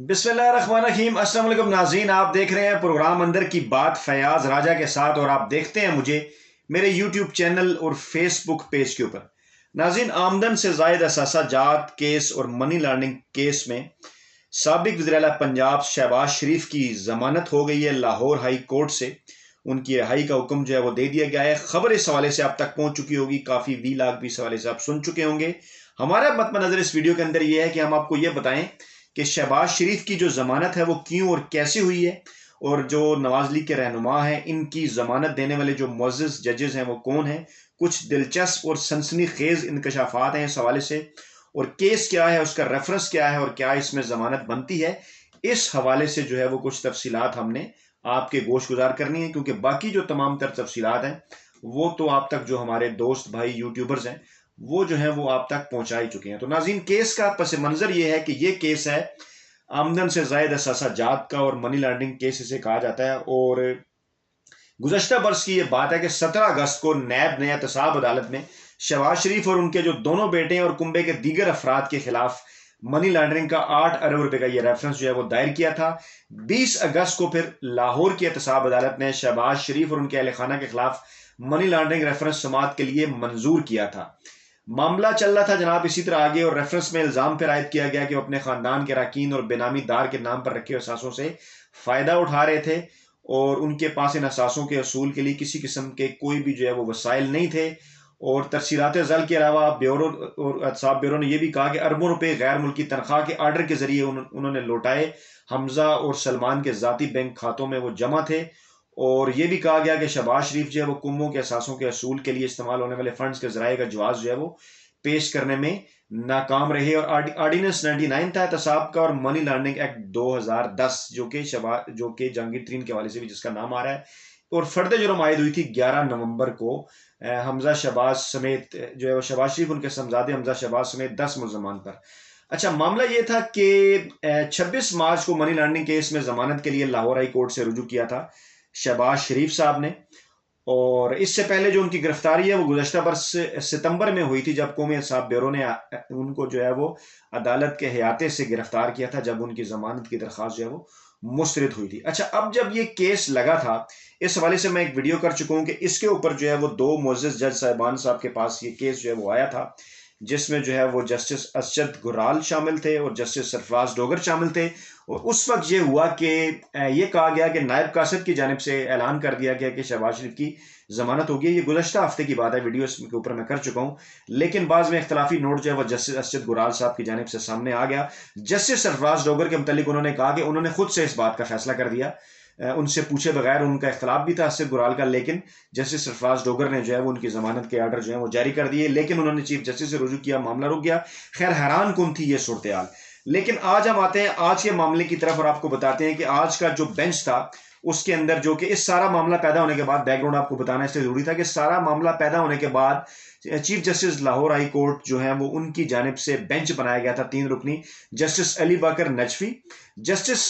بسم اللہ الرحمن الرحیم۔ السلام علیکم ناظرین، آپ دیکھ رہے ہیں پروگرام اندر کی بات فیاض راجہ کے ساتھ، اور آپ دیکھتے ہیں مجھے میرے یوٹیوب چینل اور فیس بک پیج کے اوپر۔ ناظرین، آمدن سے زائد اثاثہ جات کیس اور منی لانڈرنگ کیس میں سابق وزیر اعلیٰ پنجاب شہباز شریف کی ضمانت ہو گئی ہے لاہور ہائی کورٹ سے۔ ان کی رہائی کا حکم جو ہے وہ دے دیا گیا ہے۔ خبر اس حوالے سے آپ تک پہنچ چکی ہوگی، کافی وی لاگ بھی اس حوالے سے آپ سن چکے ہوں گے۔ ہمارا مد نظر اس ویڈیو کے اندر یہ ہے کہ ہم آپ کو یہ بتائیں کہ شہباز شریف کی جو ضمانت ہے وہ کیوں اور کیسے ہوئی ہے، اور جو نواز لیگ کے رہنما ہیں ان کی ضمانت دینے والے جو معزز ججز ہیں وہ کون ہیں۔ کچھ دلچسپ اور سنسنی خیز انکشافات ہیں اس حوالے سے، اور کیس کیا ہے، اس کا ریفرنس کیا ہے، اور کیا اس میں ضمانت بنتی ہے۔ اس حوالے سے جو ہے وہ کچھ تفصیلات ہم نے آپ کے گوش گزار کرنی ہے، کیونکہ باقی جو تمام تر تفصیلات ہیں وہ تو آپ تک جو ہمارے دوست بھائی یوٹیوبرز ہیں وہ جو ہیں وہ آپ تک پہنچا ہی چکے ہیں۔ تو ناظرین، کیس کا پس منظر یہ ہے کہ یہ کیس ہے آمدن سے زائد اثاثہ جات کا، اور منی لانڈرنگ کیس اسے کہا جاتا ہے۔ اور گزشتہ برس کی یہ بات ہے کہ 17 اگست کو نیب نے احتساب عدالت میں شہباز شریف اور ان کے جو دونوں بیٹے ہیں اور کنبے کے دیگر افراد کے خلاف منی لانڈرنگ کا 8 ارب روپے کا یہ ریفرنس جو ہے وہ دائر کیا تھا۔ 20 اگست کو پھر لاہور کی احتساب عدالت نے شہباز شریف اور ان کے اہل خانہ کے خلاف منی لانڈرنگ ریفرنس سماعت کے لیے منظور کیا تھا۔ معاملہ چل رہا تھا جناب اسی طرح آگے، اور ریفرنس میں الزام پھر عائد کیا گیا کہ وہ اپنے خاندان کے اراکین اور بینامی دار کے نام پر رکھے اثاثوں سے فائدہ اٹھا رہے تھے، اور ان کے پاس ان اثاثوں کے اصول کے لیے کسی قسم کے کوئی بھی جو ہے وہ وسائل نہیں تھے۔ اور ترسیلات ذل کے علاوہ بیورو اور احتساب بیورو نے یہ بھی کہا کہ اربوں روپے غیر ملکی تنخواہ کے آرڈر کے ذریعے انہوں نے لوٹائے، حمزہ اور سلمان کے ذاتی بینک کھاتوں میں وہ جمع تھے۔ اور یہ بھی کہا گیا کہ شہباز شریف جو ہے وہ کنبوں کے اثاثوں کے اصول کے لیے استعمال ہونے والے فنڈز کے ذرائع کا جواز جو ہے وہ پیش کرنے میں ناکام رہے۔ اور آرڈیننس 99 تھا احتساب کا، اور منی لانڈرنگ ایکٹ 2010 جو کہ جہانگیر ترین کے حوالے سے بھی جس کا نام آ رہا ہے، اور فرد جرم عائد ہوئی تھی 11 نومبر کو حمزہ شہباز سمیت جو ہے وہ شہباز شریف ان کے صاحبزادے حمزہ شہباز سمیت 10 ملزمان پر۔ اچھا، معاملہ یہ تھا کہ 26 مارچ کو منی لانڈرنگ کیس میں ضمانت کے لیے لاہور ہائی کورٹ سے رجوع کیا تھا شہباز شریف صاحب نے، اور اس سے پہلے جو ان کی گرفتاری ہے وہ گزشتہ برس ستمبر میں ہوئی تھی، جب قومی احتساب بیورو نے ان کو جو ہے وہ عدالت کے احاطے سے گرفتار کیا تھا، جب ان کی ضمانت کی درخواست جو ہے وہ مسترد ہوئی تھی۔ اچھا، اب جب یہ کیس لگا تھا، اس حوالے سے میں ایک ویڈیو کر چکا ہوں کہ اس کے اوپر جو ہے وہ 2 معزز جج صاحبان صاحب کے پاس یہ کیس جو ہے وہ آیا تھا، جس میں جو ہے وہ جسٹس اسجد گرال شامل تھے اور جسٹس سرفراز ڈوگر شامل تھے۔ اور اس وقت یہ ہوا کہ یہ کہا گیا کہ نائب قاصد کی جانب سے اعلان کر دیا گیا کہ شہباز شریف کی ضمانت ہوگی۔ یہ گزشتہ ہفتے کی بات ہے، ویڈیو اس کے اوپر میں کر چکا ہوں، لیکن بعض میں اختلافی نوٹ جو ہے وہ جسٹس اسجد گرال صاحب کی جانب سے سامنے آ گیا۔ جسٹس سرفراز ڈوگر کے متعلق انہوں نے کہا کہ انہوں نے خود سے اس بات کا فیصلہ کر دیا، ان سے پوچھے بغیر۔ ان کا اختلاف بھی تھا اسجد گرال کا، لیکن جسٹس سرفراز ڈوگر نے جو ہے وہ ان کی ضمانت کے آرڈر جو ہیں وہ جاری کر دیے، لیکن انہوں نے چیف جسٹس سے رجوع کیا، معاملہ رک گیا۔ خیر، حیران کن تھی یہ صورتحال۔ لیکن آج ہم آتے ہیں آج کے معاملے کی طرف، اور آپ کو بتاتے ہیں کہ آج کا جو بینچ تھا اس کے اندر جو کہ اس سارا معاملہ پیدا ہونے کے بعد، بیک گراؤنڈ آپ کو بتانا اس لیے ضروری تھا کہ سارا معاملہ پیدا ہونے کے بعد chief justice Lahore high court جو ہیں وہ ان کی جانب سے بینچ بنایا گیا تھا 3 رکنی، جسٹس علی باقر نجفی، جسٹس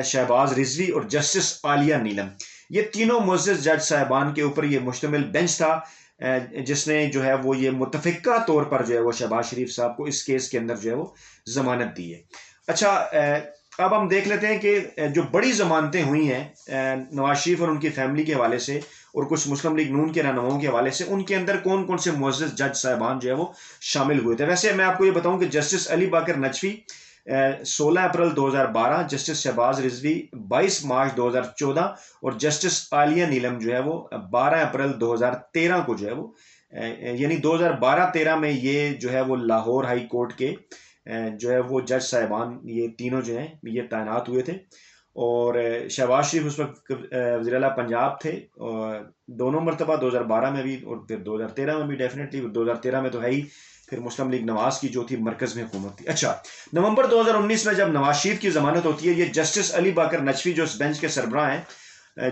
شہباز رضوی اور جسٹس عالیہ نیلم۔ یہ تینوں معزز جج صاحبان کے اوپر یہ مشتمل بینچ تھا، جس نے جو ہے وہ یہ متفقہ طور پر جو ہے وہ شہباز شریف صاحب کو اس کیس کے اندر جو ہے وہ ضمانت دی ہے۔ اچھا، اب ہم دیکھ لیتے ہیں کہ جو بڑی ضمانتیں ہوئی ہیں نواز شریف اور ان کی فیملی کے حوالے سے، اور کچھ مسلم لیگ نون کے رہنماؤں کے حوالے سے، ان کے اندر کون کون سے معزز جج صاحبان جو ہے وہ شامل ہوئے تھے۔ ویسے میں آپ کو یہ بتاؤں کہ جسٹس علی باقر نجفی 16 اپریل 2012، جسٹس شہباز رضوی 22 مارچ 2014، اور جسٹس عالیہ نیلم جو ہے وہ 12 اپریل 2013 کو جو ہے وہ یعنی 2012-13 میں یہ جو ہے وہ لاہور ہائی کورٹ کے جو ہے وہ جج صاحبان یہ تینوں جو ہیں یہ تعینات ہوئے تھے۔ اور شہباز شریف اس وقت وزیر اعلیٰ پنجاب تھے، اور دونوں مرتبہ 2012 میں بھی اور پھر 2013 میں بھی، ڈیفینیٹلی 2013 میں تو ہے ہی، پھر مسلم لیگ نواز کی جو تھی مرکز میں حکومت تھی۔ اچھا، نومبر 2019 میں جب نواز شریف کی ضمانت ہوتی ہے، یہ جسٹس علی باقر نجفی جو اس بینچ کے سربراہ ہیں،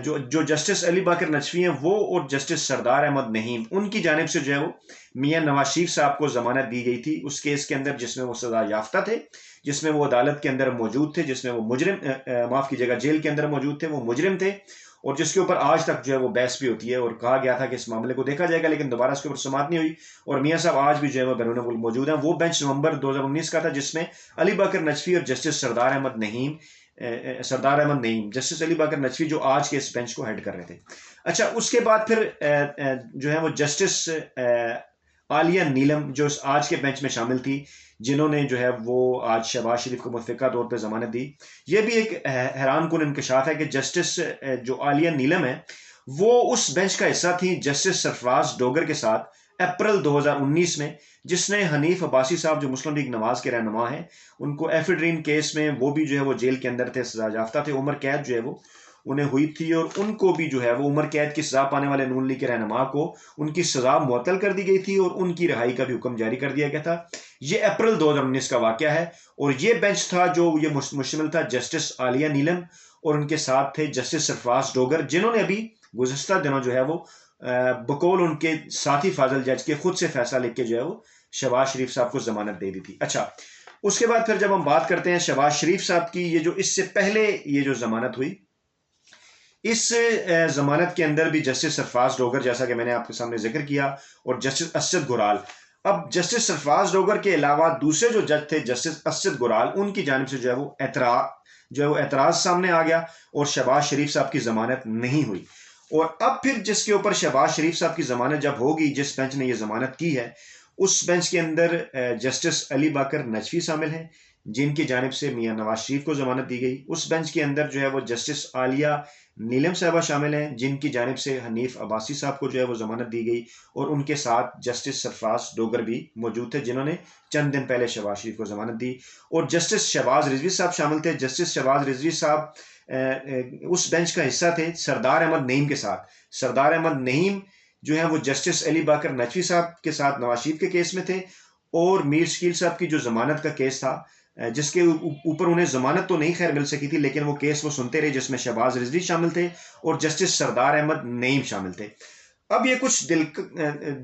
جو جسٹس علی باقر نجفی ہیں وہ، اور جسٹس سردار احمد نعیم، ان کی جانب سے جو ہے وہ میاں نواز شریف صاحب کو ضمانت دی گئی تھی اس کیس کے اندر جس میں وہ سزا یافتہ تھے، جس میں وہ عدالت کے اندر موجود تھے، جس میں وہ مجرم معاف کیجیے گا جیل کے اندر موجود تھے، وہ مجرم تھے۔ اور جس کے اوپر آج تک جو ہے وہ بحث بھی ہوتی ہے، اور کہا گیا تھا کہ اس معاملے کو دیکھا جائے گا، لیکن دوبارہ اس کے اوپر سماعت نہیں ہوئی، اور میاں صاحب آج بھی جو ہے وہ بیرون ملک موجود ہیں۔ وہ بینچ نومبر 2019 کا تھا، جس میں علی باقر نجفی اور جسٹس سردار احمد نعیم، جسٹس علی باقر نجفی جو آج کے اس بینچ کو ہیڈ کر رہے تھے۔ اچھا، اس کے بعد پھر جو ہے وہ جسٹس عالیہ نیلم جو آج کے بینچ میں شامل تھی، جنہوں نے جو ہے وہ آج شہباز شریف کو متفقہ طور پہ ضمانت دی۔ یہ بھی ایک حیران کن انکشاف ہے کہ جسٹس جو عالیہ نیلم ہے وہ اس بینچ کا حصہ تھی جسٹس سرفراز ڈوگر کے ساتھ اپریل 2019 میں، جس نے حنیف عباسی صاحب جو مسلم لیگ نواز کے رہنما ہیں، ان کو ایفیڈرین کیس میں، وہ بھی جو ہے وہ جیل کے اندر تھے، سزا یافتہ تھے، عمر قید جو ہے وہ انہیں ہوئی تھی، اور ان کو بھی جو ہے وہ عمر قید کی سزا پانے والے نون لیگ کے رہنما کو ان کی سزا معطل کر دی گئی تھی، اور ان کی رہائی کا بھی حکم جاری کر دیا گیا تھا۔ یہ اپریل 2019 کا واقعہ ہے، اور یہ بینچ تھا جو یہ مشتمل تھا جسٹس عالیہ نیلم اور ان کے ساتھ تھے جسٹس سرفراز ڈوگر، جنہوں نے ابھی گزشتہ دنوں جو ہے وہ بقول ان کے ساتھی فاضل جج کے خود سے فیصلہ لکھ کے جو ہے وہ شہباز شریف صاحب کو ضمانت دے دی تھی۔ اچھا، اس کے بعد پھر جب ہم بات کرتے ہیں شہباز شریف صاحب کی، یہ جو اس سے پہلے یہ جو ضمانت ہوئی، اس ضمانت کے اندر بھی جسٹس سرفراز ڈوگر، جیسا کہ میں نے آپ کے سامنے ذکر کیا، اور جسٹس اسد گرال۔ اب جسٹس سرفراز ڈوگر کے علاوہ دوسرے جو جج تھے جسٹس اسد گرال، ان کی جانب سے جو ہے وہ اعتراض سامنے آ گیا، اور شہباز شریف صاحب کی ضمانت نہیں ہوئی۔ اور اب پھر جس کے اوپر شہباز شریف صاحب کی ضمانت جب ہوگی، جس بینچ نے یہ ضمانت کی ہے، اس بینچ کے اندر جسٹس علی باقر نجفی شامل ہیں، جن کی جانب سے میاں نواز شریف کو ضمانت دی گئی۔ اس بینچ کے اندر جو ہے وہ جسٹس عالیہ نیلم صاحبہ شامل ہیں، جن کی جانب سے حنیف عباسی صاحب کو جو ہے وہ ضمانت دی گئی، اور ان کے ساتھ جسٹس سرفراز ڈوگر بھی موجود تھے، جنہوں نے چند دن پہلے شہباز شریف کو ضمانت دی، اور جسٹس شہباز رضوی صاحب شامل تھے۔ جسٹس شہباز رضوی صاحب اس بینچ کا حصہ تھے سردار احمد نعیم کے ساتھ۔ سردار احمد نعیم جو ہے وہ جسٹس علی باقر نجفی صاحب کے ساتھ نواز شریف کے کیس میں تھے، اور میر شکیل صاحب کی جو ضمانت کا کیس تھا، جس کے اوپر انہیں ضمانت تو نہیں خیر مل سکی تھی، لیکن وہ کیس وہ سنتے رہے، جس میں شہباز رضوی شامل تھے اور جسٹس سردار احمد نعیم شامل تھے۔ اب یہ کچھ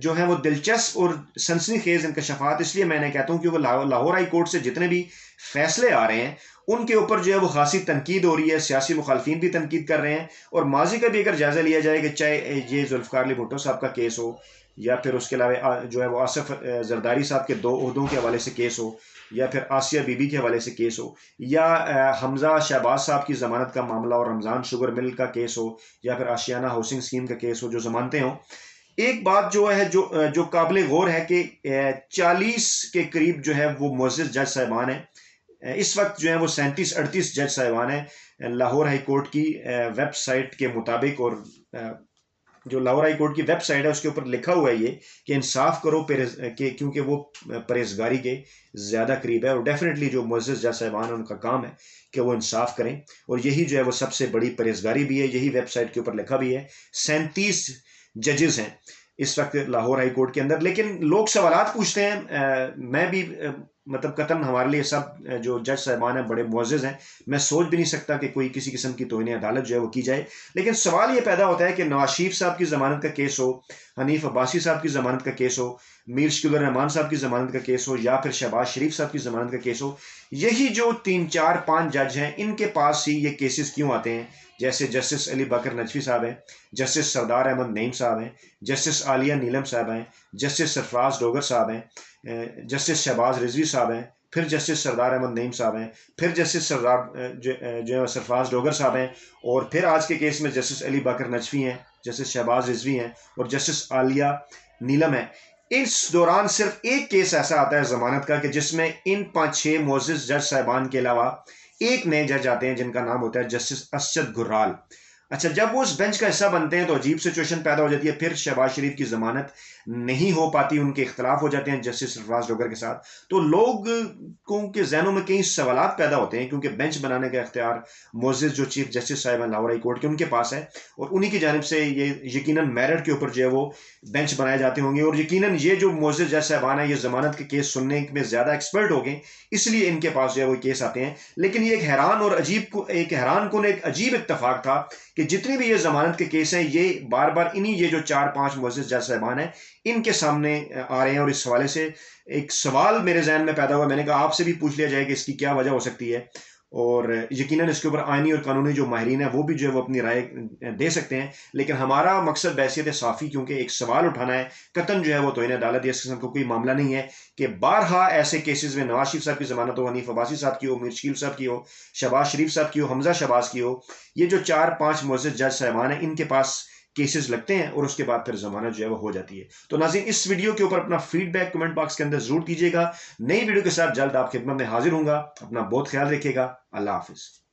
جو ہے وہ دلچسپ اور سنسنی خیز انکشافات اس لیے میں نے کہتا ہوں کہ وہ لاہور ہائی کورٹ سے جتنے بھی فیصلے آ رہے ہیں، ان کے اوپر جو ہے وہ خاصی تنقید ہو رہی ہے، سیاسی مخالفین بھی تنقید کر رہے ہیں، اور ماضی کا بھی اگر جائزہ لیا جائے کہ چاہے یہ ذوالفقار علی بھٹو صاحب کا کیس ہو، یا پھر اس کے علاوہ جو ہے وہ آصف زرداری صاحب کے 2 عہدوں کے حوالے سے کیس ہو، یا پھر آسیہ بی بی کے حوالے سے کیس ہو، یا حمزہ شہباز صاحب کی ضمانت کا معاملہ اور رمضان شوگر مل کا کیس ہو، یا پھر آشیانہ ہاؤسنگ اسکیم کا کیس ہو، جو ضمانتیں ہوں، ایک بات جو ہے جو قابل غور ہے کہ 40 کے قریب جو ہے وہ معزز جج صاحبان ہیں، اس وقت جو ہے وہ 37-38 جج صاحبان ہیں لاہور ہائی کورٹ کی ویب سائٹ کے مطابق، اور جو لاہور ہائی کورٹ کی ویب سائٹ ہے اس کے اوپر لکھا ہوا ہے یہ کہ انصاف کرو، کیونکہ وہ پرہیزگاری کے زیادہ قریب ہے، اور ڈیفینیٹلی جو معزز جج صاحبان ہیں ان کا کام ہے کہ وہ انصاف کریں، اور یہی جو ہے وہ سب سے بڑی پرہیزگاری بھی ہے، یہی ویب سائٹ کے اوپر لکھا بھی ہے۔ 37 ججز ہیں اس وقت لاہور ہائی کورٹ کے اندر، لیکن لوگ سوالات پوچھتے ہیں، میں بھی مطلب قطعاً ہمارے لیے سب جو جج صاحبان ہیں بڑے معزز ہیں، میں سوچ بھی نہیں سکتا کہ کوئی کسی قسم کی توہین عدالت جو ہے وہ کی جائے، لیکن سوال یہ پیدا ہوتا ہے کہ نواز شریف صاحب کی ضمانت کا کیس ہو، حنیف عباسی صاحب کی ضمانت کا کیس ہو، میر شکیل الرحمان صاحب کی ضمانت کا کیس ہو، یا پھر شہباز شریف صاحب کی ضمانت کا کیس ہو، یہی جو 3-4-5 جج ہیں، ان کے پاس ہی یہ کیسز کیوں آتے ہیں؟ جیسے جسٹس علی باقر نجفی صاحب ہیں، جسٹس سردار احمد نعیم صاحب ہیں، جسٹس عالیہ نیلم صاحب ہیں، جسٹس سرفراز ڈوگر صاحب ہیں، جسٹس شہباز رضوی صاحب ہیں، پھر جسٹس سردار احمد نعیم صاحب ہیں، پھر جسٹس جو سرفراز ڈوگر صاحب ہیں، اور پھر آج کے کیس میں جسٹس علی باقر نجفی ہیں، جسٹس شہباز رضوی ہیں، اور جسٹس عالیہ نیلم ہیں۔ اس دوران صرف ایک کیس ایسا آتا ہے ضمانت کا کہ جس میں ان 5-6 معزز جج صاحبان کے علاوہ ایک نئے جج آتے ہیں، جن کا نام ہوتا ہے جسٹس اسد گرال۔ اچھا، جب وہ اس بینچ کا حصہ بنتے ہیں تو عجیب سچویشن پیدا ہو جاتی ہے، پھر شہباز شریف کی ضمانت نہیں ہو پاتی، ان کے اختلاف ہو جاتے ہیں جسٹس سرفراز ڈوگر کے ساتھ، تو لوگوں کے ذہنوں میں کئی سوالات پیدا ہوتے ہیں، کیونکہ بینچ بنانے کا اختیار معزز جو چیف جسٹس صاحب ہیں لاہور ہائی کورٹ کے، ان کے پاس ہے، اور انہی کی جانب سے یہ یقیناً میرٹ کے اوپر جو ہے وہ بینچ بنائے جاتے ہوں گے، اور یقیناً یہ جو معزز جج صاحبان ہیں یہ ضمانت کے کیس سننے میں زیادہ ایکسپرٹ ہو گئے، اس لیے ان کے پاس جو ہے وہ کیس آتے ہیں۔ لیکن یہ ایک حیران کن ایک عجیب اتفاق تھا کہ جتنی بھی یہ ضمانت کے کیس ہیں، یہ بار بار انہی یہ جو 4-5 معزز جج صاحبان ہیں ان کے سامنے آ رہے ہیں، اور اس حوالے سے ایک سوال میرے ذہن میں پیدا ہوا، میں نے کہا آپ سے بھی پوچھ لیا جائے کہ اس کی کیا وجہ ہو سکتی ہے۔ اور یقیناً اس کے اوپر آئینی اور قانونی جو ماہرین ہیں وہ بھی جو ہے وہ اپنی رائے دے سکتے ہیں، لیکن ہمارا مقصد بحیثیت صافی کیونکہ ایک سوال اٹھانا ہے، قطعاً جو ہے وہ توہین عدالت یا اس قسم کا کوئی معاملہ نہیں ہے کہ بارہا ایسے کیسز میں نواز شریف صاحب کی ضمانت ہو، حنیف عباسی صاحب کی ہو، میر شکیل صاحب کی ہو، شہباز شریف صاحب کی ہو، حمزہ شہباز کی ہو، یہ جو 4-5 معزز جج صاحبان ہیں ان کے پاس کیسز لگتے ہیں اور اس کے بعد پھر ضمانت جو ہے وہ ہو جاتی ہے۔ تو ناظرین اس ویڈیو کے اوپر اپنا فیڈ بیک کمنٹ باکس کے اندر ضرور کیجیے گا۔ نئی ویڈیو کے ساتھ جلد آپ خدمت میں حاضر ہوں گا۔ اپنا بہت خیال رکھیے گا۔ اللہ حافظ۔